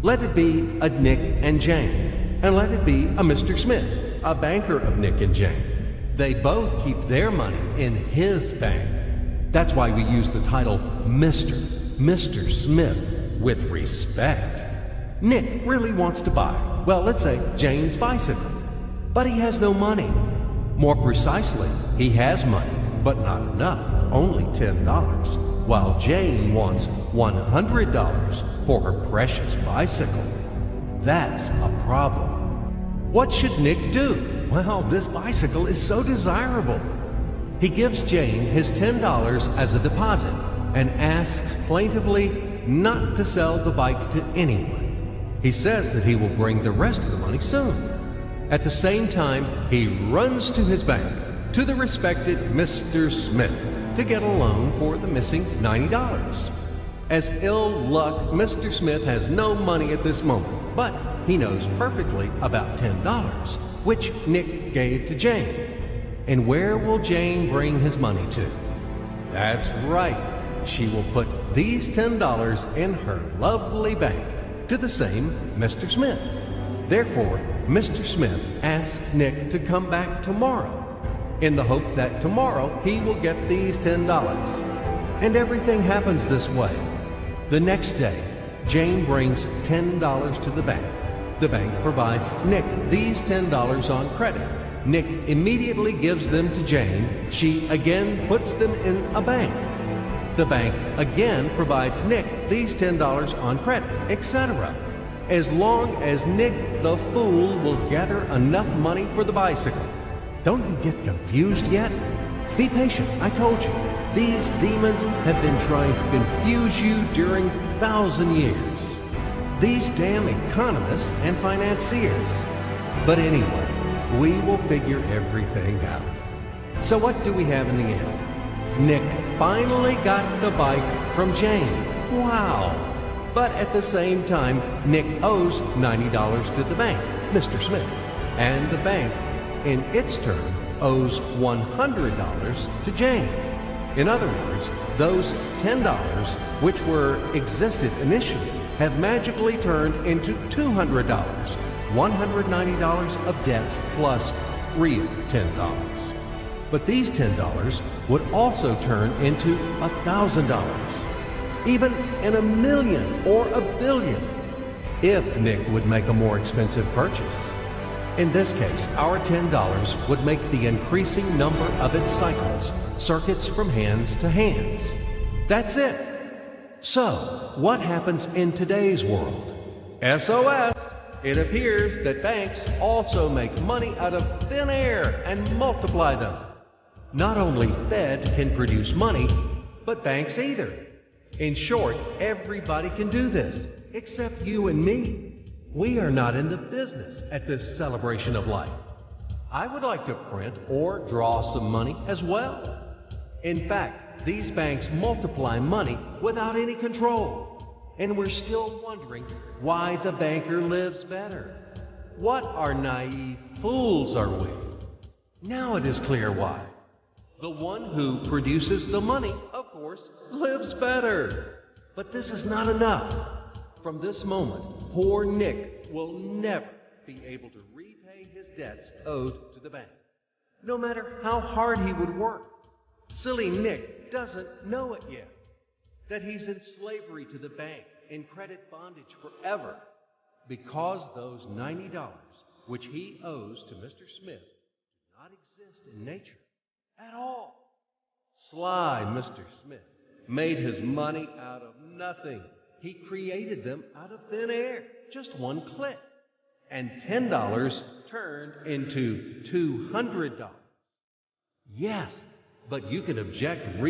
Let it be a Nick and Jane, and let it be a Mr. Smith, a banker of Nick and Jane. They both keep their money in his bank. That's why we use the title Mr. Smith with respect. Nick really wants to buy, well, let's say Jane's bicycle, but he has no money. More precisely, he has money, but not enough, only $10, while Jane wants $100 for her precious bicycle. That's a problem. What should Nick do? Well, this bicycle is so desirable. He gives Jane his $10 as a deposit and asks plaintively not to sell the bike to anyone. He says that he will bring the rest of the money soon. At the same time, he runs to his bank, to the respected Mr. Smith, to get a loan for the missing $90. As ill luck, Mr. Smith has no money at this moment, but he knows perfectly about $10, which Nick gave to Jane. And where will Jane bring his money to? That's right. She will put these $10 in her lovely bank to the same Mr. Smith. Therefore, Mr. Smith asks Nick to come back tomorrow in the hope that tomorrow he will get these $10. And everything happens this way. The next day, Jane brings $10 to the bank. The bank provides Nick these $10 on credit. Nick immediately gives them to Jane. She again puts them in a bank. The bank again provides Nick these $10 on credit, etc. As long as Nick the fool will gather enough money for the bicycle. Don't you get confused yet? Be patient, I told you. These demons have been trying to confuse you during 1,000 years. These damn economists and financiers. But anyway, we will figure everything out. So what do we have in the end? Nick finally got the bike from Jane. Wow! But at the same time, Nick owes $90 to the bank, Mr. Smith, and the bank, in its turn, owes $100 to Jane. In other words, those $10, which existed initially, have magically turned into $200, $190 of debts plus real $10. But these $10 would also turn into $1,000, even in a million or a billion, if Nick would make a more expensive purchase. In this case, our $10 would make the increasing number of its cycles, circuits from hands to hands. That's it. So, what happens in today's world? SOS! It appears that banks also make money out of thin air and multiply them. Not only Fed can produce money, but banks either. In short, everybody can do this, except you and me. We are not in the business at this celebration of life. I would like to print or draw some money as well. In fact, these banks multiply money without any control. And we're still wondering why the banker lives better. What are naive fools are we? Now it is clear why. The one who produces the money, of course, lives better. But this is not enough. From this moment, poor Nick will never be able to repay his debts owed to the bank, no matter how hard he would work. Silly Nick doesn't know it yet, that he's in slavery to the bank, in credit bondage forever, because those $90, which he owes to Mr. Smith, do not exist in nature at all. Sly Mr. Smith made his money out of nothing. He created them out of thin air, just one click. And $10 turned into $200. Yes, but you can object